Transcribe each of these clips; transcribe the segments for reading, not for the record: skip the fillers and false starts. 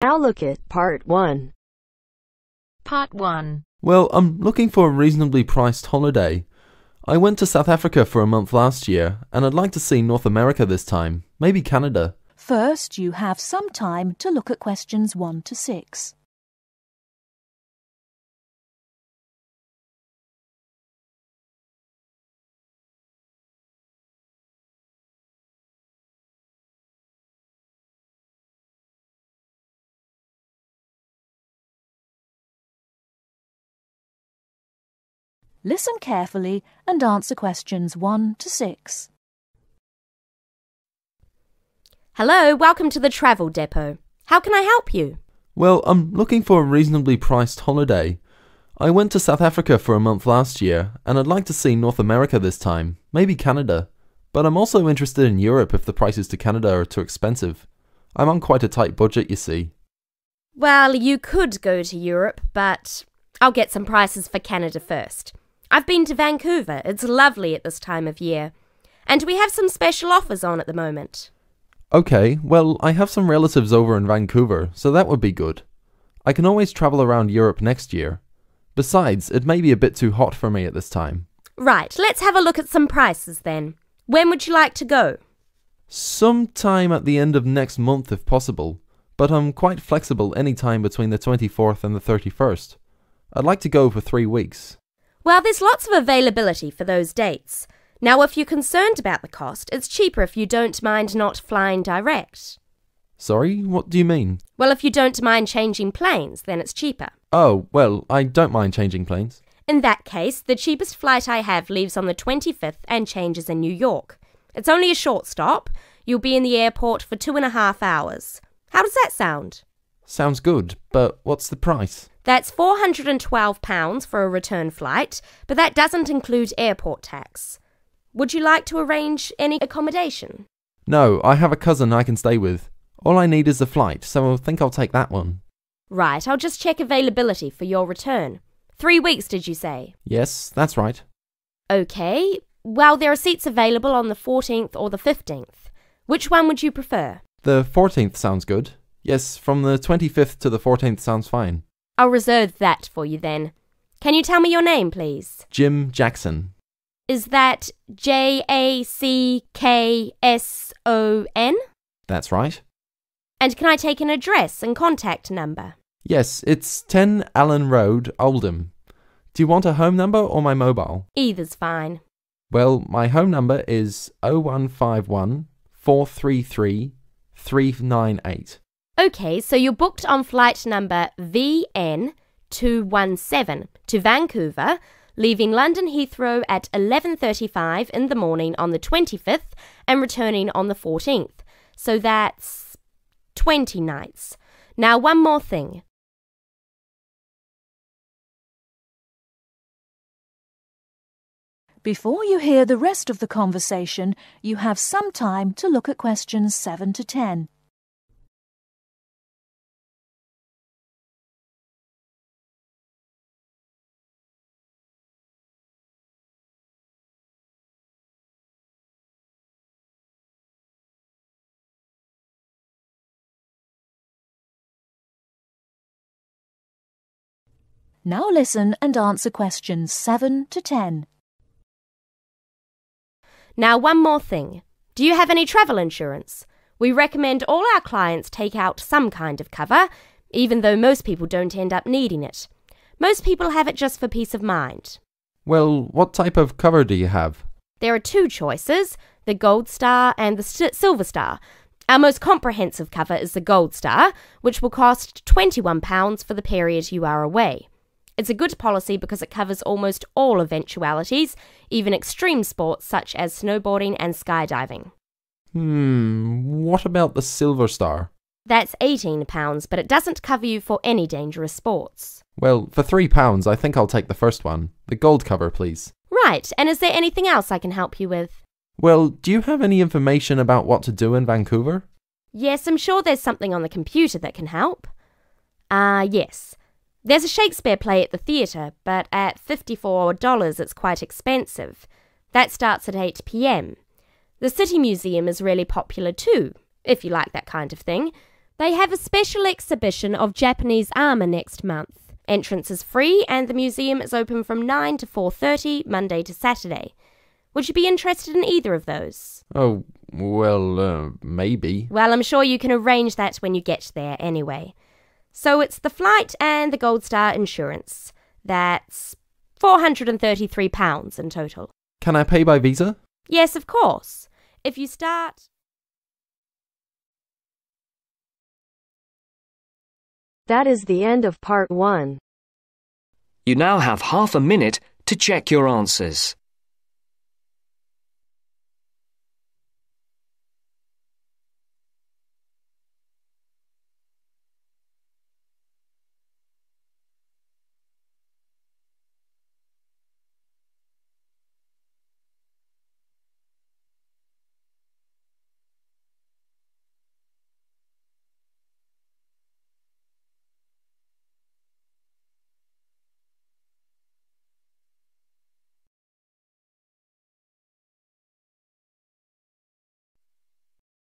Now look at Part 1. Part 1. Well, I'm looking for a reasonably priced holiday. I went to South Africa for a month last year, and I'd like to see North America this time, maybe Canada. First, you have some time to look at questions 1 to 6. Listen carefully and answer questions 1 to 6. Hello, welcome to the travel depot. How can I help you? Well, I'm looking for a reasonably priced holiday. I went to South Africa for a month last year, and I'd like to see North America this time, maybe Canada. But I'm also interested in Europe if the prices to Canada are too expensive. I'm on quite a tight budget, you see. Well, you could go to Europe, but I'll get some prices for Canada first. I've been to Vancouver. It's lovely at this time of year. And we have some special offers on at the moment. Okay, well, I have some relatives over in Vancouver, so that would be good. I can always travel around Europe next year. Besides, it may be a bit too hot for me at this time. Right, let's have a look at some prices then. When would you like to go? Sometime at the end of next month if possible, but I'm quite flexible any time between the 24th and the 31st. I'd like to go for 3 weeks. Well, there's lots of availability for those dates. Now, if you're concerned about the cost, it's cheaper if you don't mind not flying direct. Sorry, what do you mean? Well, if you don't mind changing planes, then it's cheaper. Oh, well, I don't mind changing planes. In that case, the cheapest flight I have leaves on the 25th and changes in New York. It's only a short stop. You'll be in the airport for 2.5 hours. How does that sound? Sounds good, but what's the price? That's £412 for a return flight, but that doesn't include airport tax. Would you like to arrange any accommodation? No, I have a cousin I can stay with. All I need is a flight, so I think I'll take that one. Right, I'll just check availability for your return. 3 weeks, did you say? Yes, that's right. Okay, well, there are seats available on the 14th or the 15th. Which one would you prefer? The 14th sounds good. Yes, from the 25th to the 14th sounds fine. I'll reserve that for you then. Can you tell me your name, please? Jim Jackson. Is that Jackson? That's right. And can I take an address and contact number? Yes, it's 10 Allen Road, Oldham. Do you want a home number or my mobile? Either's fine. Well, my home number is 0151 433 398. Okay, so you're booked on flight number VN217 to Vancouver, leaving London Heathrow at 11:35 in the morning on the 25th and returning on the 14th. So that's 20 nights. Now, one more thing. Before you hear the rest of the conversation, you have some time to look at questions 7 to 10. Now listen and answer questions 7 to 10. Now, one more thing. Do you have any travel insurance? We recommend all our clients take out some kind of cover, even though most people don't end up needing it. Most people have it just for peace of mind. Well, what type of cover do you have? There are 2 choices, the Gold Star and the Silver Star. Our most comprehensive cover is the Gold Star, which will cost £21 for the period you are away. It's a good policy because it covers almost all eventualities, even extreme sports such as snowboarding and skydiving. What about the Silver Star? That's £18, but it doesn't cover you for any dangerous sports. Well, for £3, I think I'll take the first one. The gold cover, please. Right, and is there anything else I can help you with? Well, do you have any information about what to do in Vancouver? Yes, I'm sure there's something on the computer that can help. Yes. There's a Shakespeare play at the theatre, but at $54 it's quite expensive. That starts at 8 p.m. The City Museum is really popular too, if you like that kind of thing. They have a special exhibition of Japanese armour next month. Entrance is free and the museum is open from 9 to 4:30, Monday to Saturday. Would you be interested in either of those? Oh, well, maybe. Well, I'm sure you can arrange that when you get there anyway. So it's the flight and the Gold Star insurance. That's £433 in total. Can I pay by Visa? Yes, of course. If you start... That is the end of part 1. You now have half a minute to check your answers.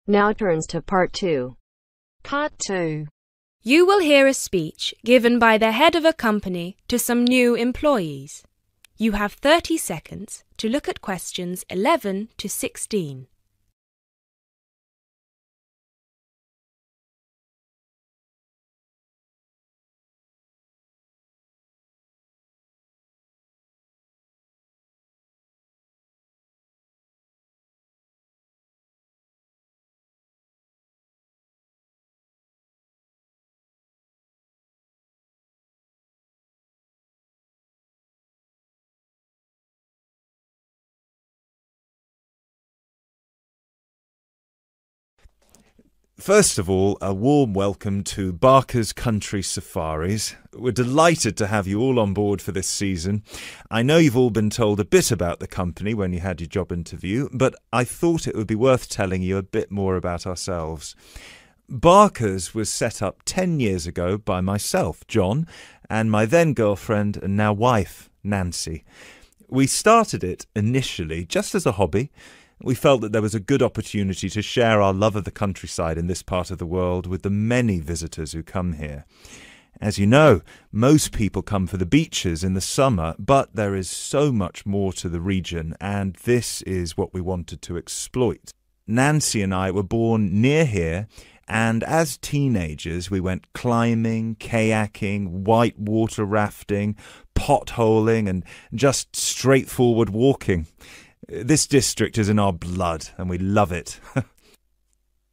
Now turns to part 2. Part 2. You will hear a speech given by the head of a company to some new employees. You have 30 seconds to look at questions 11 to 16. First of all, a warm welcome to Barker's Country Safaris. We're delighted to have you all on board for this season. I know you've all been told a bit about the company when you had your job interview, but I thought it would be worth telling you a bit more about ourselves. Barker's was set up 10 years ago by myself, John, and my then girlfriend and now wife, Nancy. We started it initially just as a hobby. We felt that there was a good opportunity to share our love of the countryside in this part of the world with the many visitors who come here. As you know, most people come for the beaches in the summer, but there is so much more to the region, and this is what we wanted to exploit. Nancy and I were born near here, and as teenagers we went climbing, kayaking, whitewater rafting, potholing, and just straightforward walking. This district is in our blood, and we love it.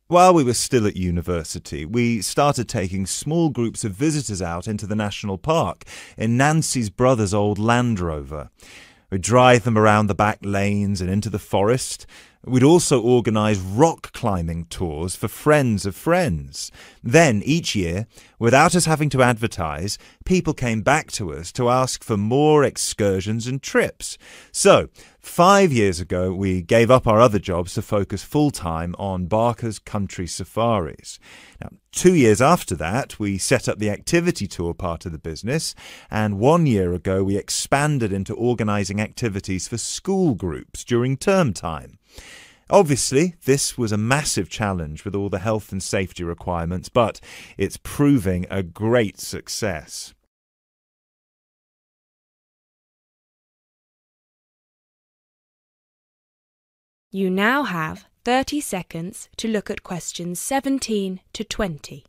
While we were still at university, we started taking small groups of visitors out into the national park in Nancy's brother's old Land Rover. We'd drive them around the back lanes and into the forest. We'd also organise rock climbing tours for friends of friends. Then, each year, without us having to advertise, people came back to us to ask for more excursions and trips. So, 5 years ago, we gave up our other jobs to focus full-time on Barker's Country Safaris. Now, 2 years after that, we set up the activity tour part of the business, and 1 year ago, we expanded into organising activities for school groups during term time. Obviously, this was a massive challenge with all the health and safety requirements, but it's proving a great success. You now have 30 seconds to look at questions 17 to 20.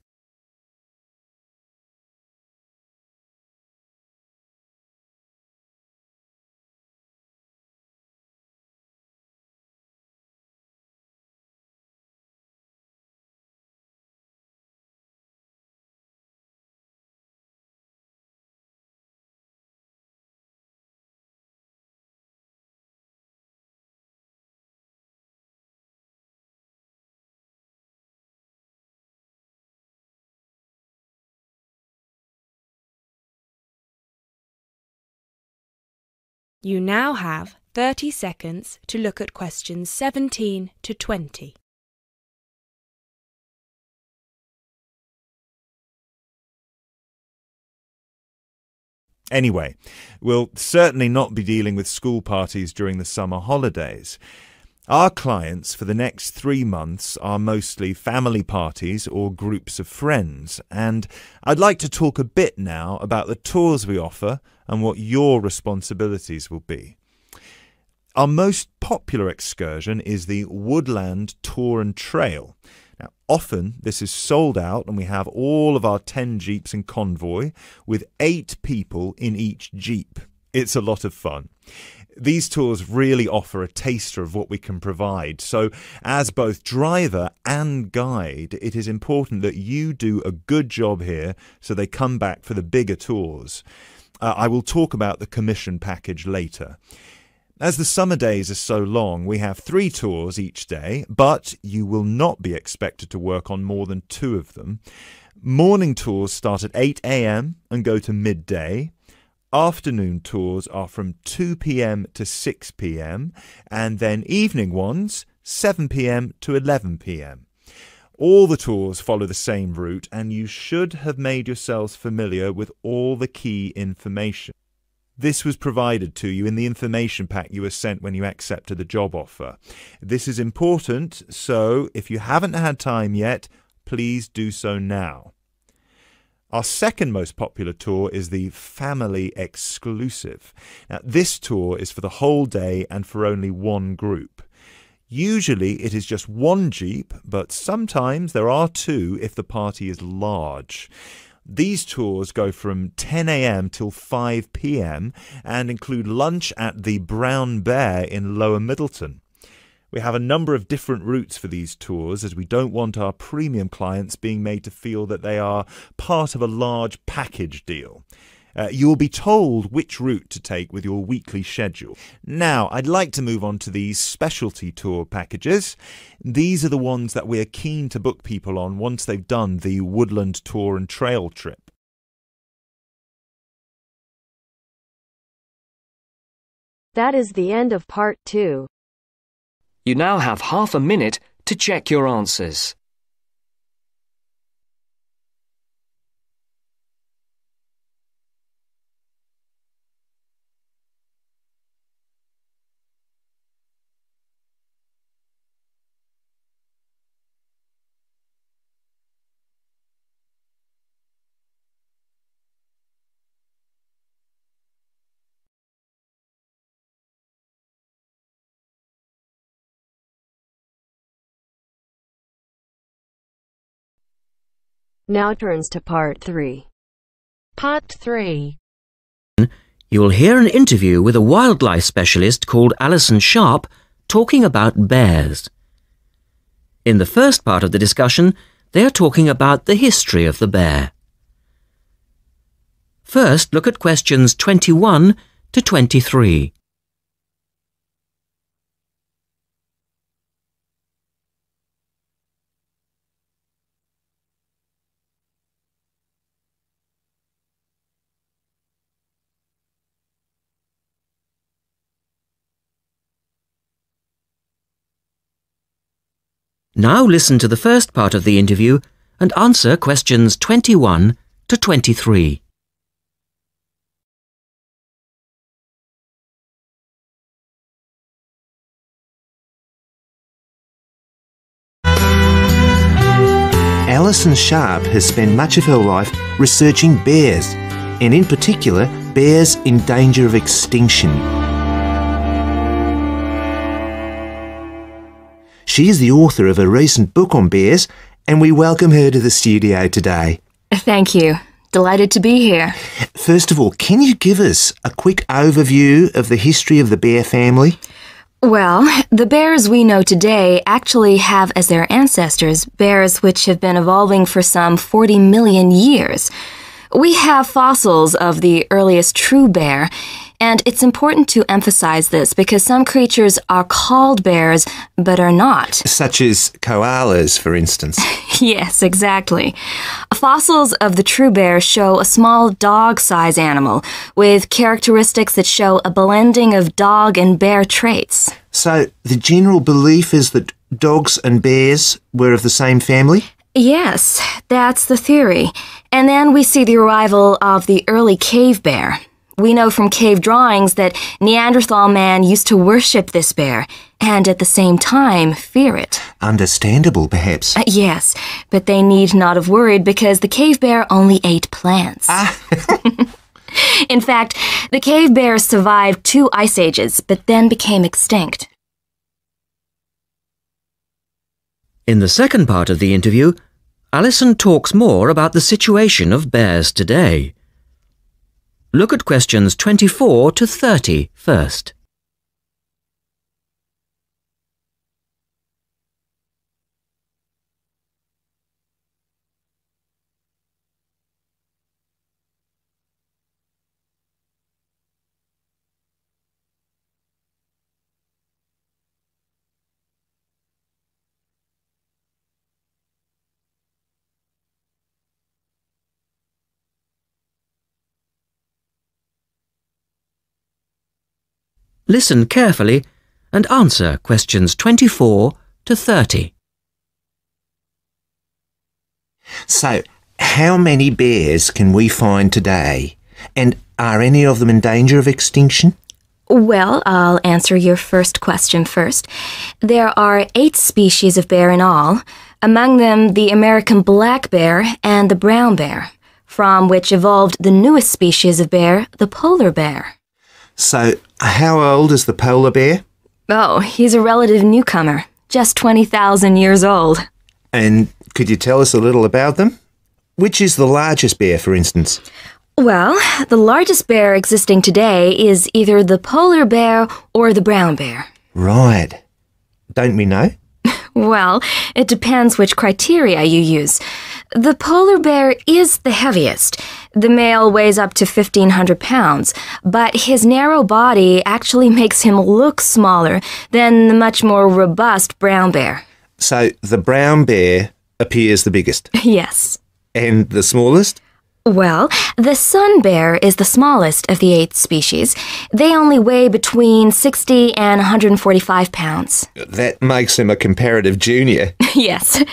You now have 30 seconds to look at questions 17 to 20. Anyway, we'll certainly not be dealing with school parties during the summer holidays. Our clients for the next 3 months are mostly family parties or groups of friends, and I'd like to talk a bit now about the tours we offer and what your responsibilities will be. Our most popular excursion is the Woodland Tour and Trail. Now, often this is sold out and we have all of our 10 jeeps in convoy with 8 people in each jeep. It's a lot of fun. These tours really offer a taster of what we can provide. So as both driver and guide, it is important that you do a good job here so they come back for the bigger tours. I will talk about the commission package later. As the summer days are so long, we have 3 tours each day, but you will not be expected to work on more than 2 of them. Morning tours start at 8 a.m. and go to midday. Afternoon tours are from 2 p.m. to 6 p.m. and then evening ones 7 p.m. to 11 p.m. All the tours follow the same route and you should have made yourselves familiar with all the key information. This was provided to you in the information pack you were sent when you accepted the job offer. This is important, so if you haven't had time yet, please do so now. Our second most popular tour is the Family Exclusive. Now, this tour is for the whole day and for only one group. Usually it is just one jeep, but sometimes there are 2 if the party is large. These tours go from 10 a.m. till 5 p.m. and include lunch at the Brown Bear in Lower Middleton. We have a number of different routes for these tours as we don't want our premium clients being made to feel that they are part of a large package deal. You will be told which route to take with your weekly schedule. Now, I'd like to move on to these specialty tour packages. These are the ones that we are keen to book people on once they've done the Woodland Tour and Trail trip. That is the end of part 2. You now have half a minute to check your answers. Now turns to part 3. Part 3. You will hear an interview with a wildlife specialist called Alison Sharp talking about bears. In the first part of the discussion, they are talking about the history of the bear. First, look at questions 21 to 23. Now listen to the first part of the interview and answer questions 21 to 23. Alison Sharp has spent much of her life researching bears, and in particular, bears in danger of extinction. She is the author of a recent book on bears, and we welcome her to the studio today. Thank you. Delighted to be here. First of all, can you give us a quick overview of the history of the bear family? Well, the bears we know today actually have as their ancestors bears which have been evolving for some 40 million years. We have fossils of the earliest true bear, and it's important to emphasize this because some creatures are called bears but are not. Such as koalas, for instance. Yes, exactly. Fossils of the true bear show a small dog-size animal with characteristics that show a blending of dog and bear traits. So the general belief is that dogs and bears were of the same family? Yes, that's the theory. And then we see the arrival of the early cave bear. We know from cave drawings that Neanderthal man used to worship this bear and at the same time fear it. Understandable, perhaps. Yes, but they need not have worried because the cave bear only ate plants. In fact, the cave bear survived 2 ice ages, but then became extinct. In the second part of the interview, Alison talks more about the situation of bears today. Look at questions 24 to 30 first. Listen carefully and answer questions 24 to 30. So, how many bears can we find today? And are any of them in danger of extinction? Well, I'll answer your first question first. There are 8 species of bear in all, among them the American black bear and the brown bear, from which evolved the newest species of bear, the polar bear. So, how old is the polar bear? Oh, he's a relative newcomer, just 20,000 years old. And could you tell us a little about them? Which is the largest bear, for instance? Well, the largest bear existing today is either the polar bear or the brown bear. Right. Don't we know? Well, it depends which criteria you use. The polar bear is the heaviest. The male weighs up to 1,500 pounds, but his narrow body actually makes him look smaller than the much more robust brown bear. So the brown bear appears the biggest? Yes. And the smallest? Well, the sun bear is the smallest of the 8 species. They only weigh between 60 and 145 pounds. That makes him a comparative junior. Yes.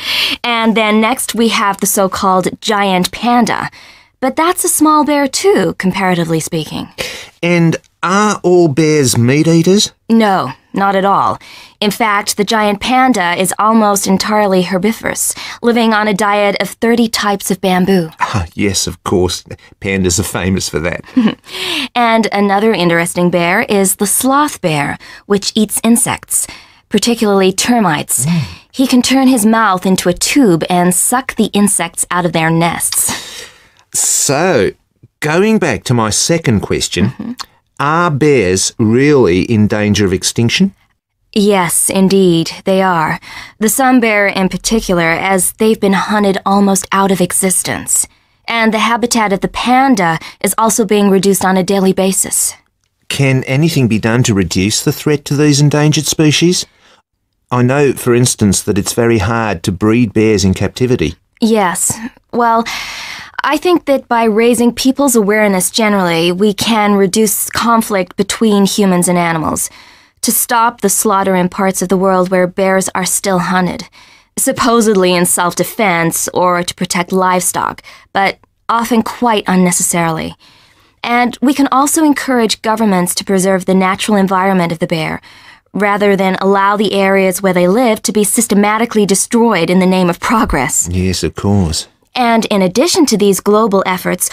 And then next we have the so-called giant panda. But that's a small bear too, comparatively speaking. And are all bears meat eaters? No, not at all. In fact, the giant panda is almost entirely herbivorous, living on a diet of 30 types of bamboo. Oh, yes, of course. Pandas are famous for that. And another interesting bear is the sloth bear, which eats insects, particularly termites. He can turn his mouth into a tube and suck the insects out of their nests. So, going back to my second question, are bears really in danger of extinction? Yes, indeed, they are. The sun bear in particular, as they've been hunted almost out of existence. And the habitat of the panda is also being reduced on a daily basis. Can anything be done to reduce the threat to these endangered species? I know, for instance, that it's very hard to breed bears in captivity. Yes. Well, I think that by raising people's awareness generally, we can reduce conflict between humans and animals, to stop the slaughter in parts of the world where bears are still hunted, supposedly in self-defense or to protect livestock, but often quite unnecessarily. And we can also encourage governments to preserve the natural environment of the bear, rather than allow the areas where they live to be systematically destroyed in the name of progress. Yes, of course. And in addition to these global efforts,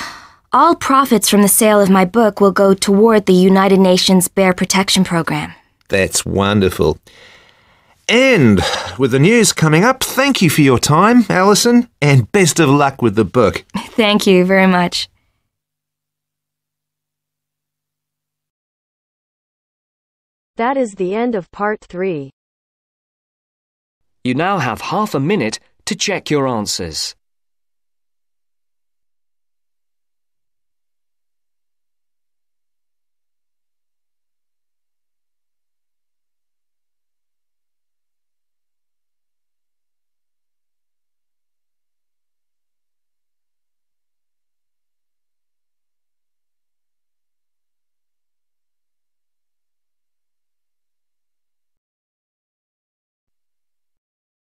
all profits from the sale of my book will go toward the United Nations Bear Protection Program. That's wonderful. And with the news coming up, thank you for your time, Alison, and best of luck with the book. Thank you very much. That is the end of part 3. You now have half a minute to check your answers.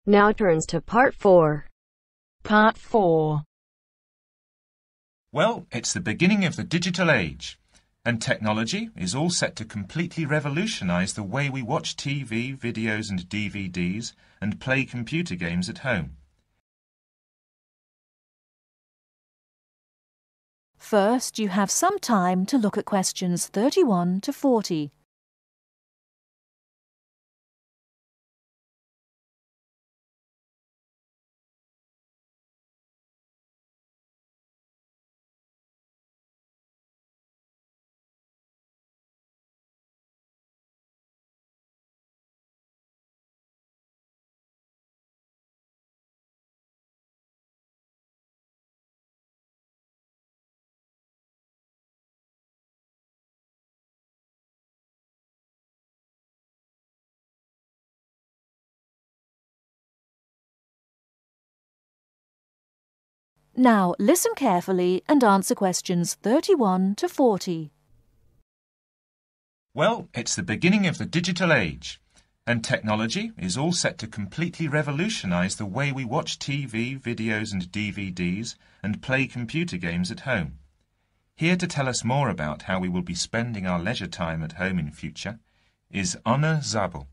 Now turns to part 4. Part 4. Well, it's the beginning of the digital age. And technology is all set to completely revolutionise the way we watch TV, videos and DVDs and play computer games at home. First, you have some time to look at questions 31 to 40. Now listen carefully and answer questions 31 to 40. Well, it's the beginning of the digital age, and technology is all set to completely revolutionise the way we watch TV, videos and DVDs and play computer games at home. Here to tell us more about how we will be spending our leisure time at home in future is Anna Zabel.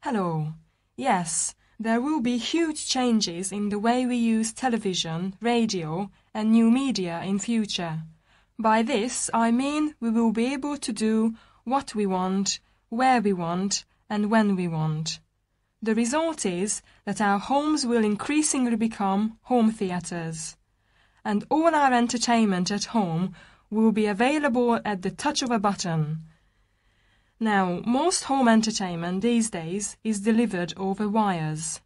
Hello. Yes, there will be huge changes in the way we use television, radio and new media in future. By this I mean we will be able to do what we want, where we want and when we want. The result is that our homes will increasingly become home theatres, and all our entertainment at home will be available at the touch of a button. Now, most home entertainment these days is delivered over wires,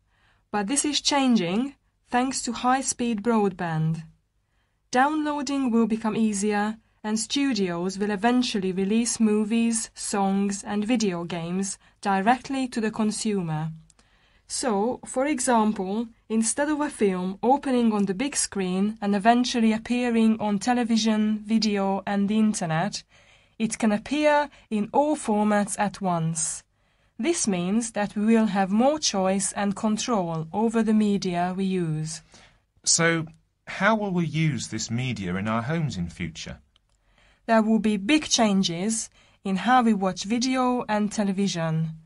but this is changing thanks to high-speed broadband. Downloading will become easier, and studios will eventually release movies, songs and video games directly to the consumer. So, for example, instead of a film opening on the big screen and eventually appearing on television, video and the internet, it can appear in all formats at once. This means that we will have more choice and control over the media we use. So, how will we use this media in our homes in future? There will be big changes in how we watch video and television.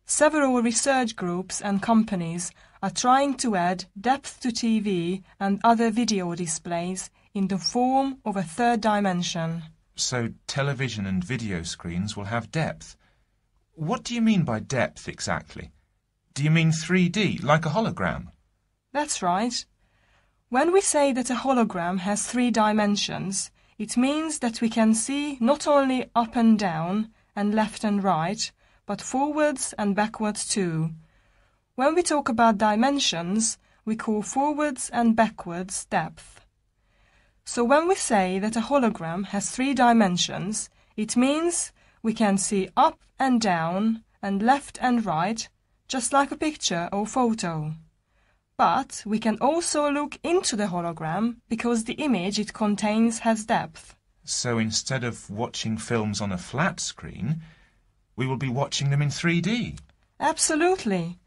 Several research groups and companies are trying to add depth to TV and other video displays in the form of a third dimension. So television and video screens will have depth. What do you mean by depth exactly? Do you mean 3D, like a hologram? That's right. When we say that a hologram has 3 dimensions, it means that we can see not only up and down and left and right, but forwards and backwards too. When we talk about dimensions, we call forwards and backwards depth. So when we say that a hologram has 3 dimensions, it means we can see up and down and left and right, just like a picture or photo. But we can also look into the hologram because the image it contains has depth. So instead of watching films on a flat screen, we will be watching them in 3D? Absolutely.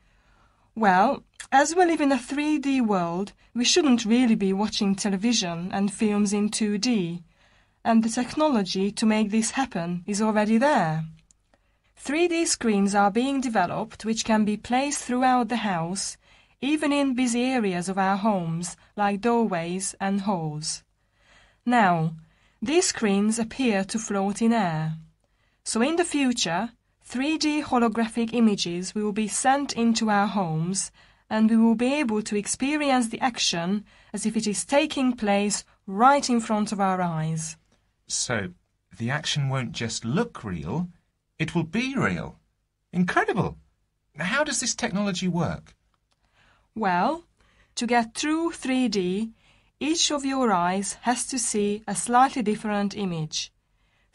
Well, as we live in a 3D world, we shouldn't really be watching television and films in 2D, and the technology to make this happen is already there. 3D screens are being developed which can be placed throughout the house, even in busy areas of our homes, like doorways and halls. Now, these screens appear to float in air. So in the future, 3D holographic images will be sent into our homes, and we will be able to experience the action as if it is taking place right in front of our eyes. So, the action won't just look real, it will be real. Incredible! How does this technology work? Well, to get true 3D, each of your eyes has to see a slightly different image.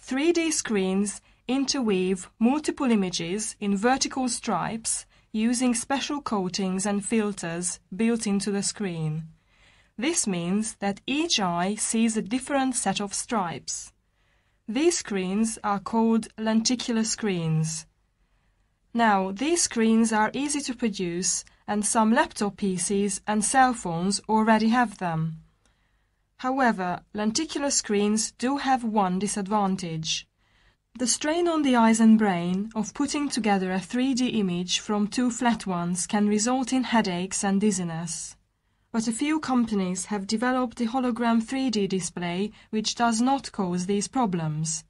3D screens interweave multiple images in vertical stripes using special coatings and filters built into the screen. This means that each eye sees a different set of stripes. These screens are called lenticular screens. Now, these screens are easy to produce, and some laptop PCs and cell phones already have them. However, lenticular screens do have one disadvantage. The strain on the eyes and brain of putting together a 3D image from two flat ones can result in headaches and dizziness. But a few companies have developed a hologram 3D display which does not cause these problems.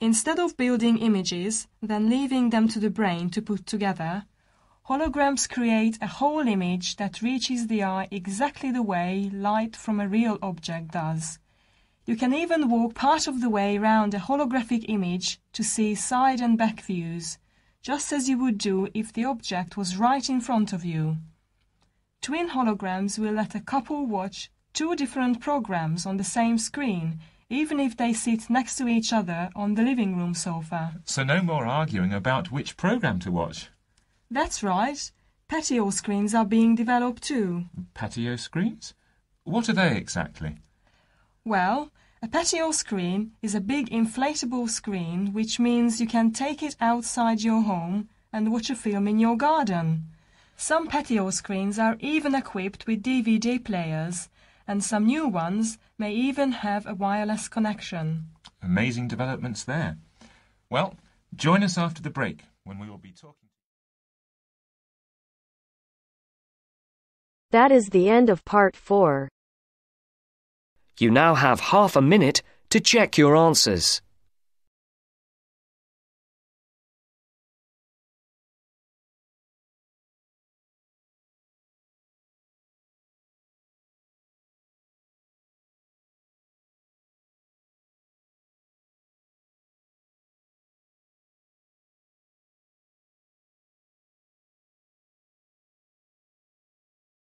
Instead of building images, then leaving them to the brain to put together, holograms create a whole image that reaches the eye exactly the way light from a real object does. You can even walk part of the way round a holographic image to see side and back views, just as you would do if the object was right in front of you. Twin holograms will let a couple watch two different programs on the same screen, even if they sit next to each other on the living room sofa. So no more arguing about which program to watch. That's right. Patio screens are being developed too. Patio screens? What are they exactly? Well, a patio screen is a big inflatable screen, which means you can take it outside your home and watch a film in your garden. Some patio screens are even equipped with DVD players, and some new ones may even have a wireless connection. Amazing developments there. Well, join us after the break when we will be talking. That is the end of part 4. You now have half a minute to check your answers.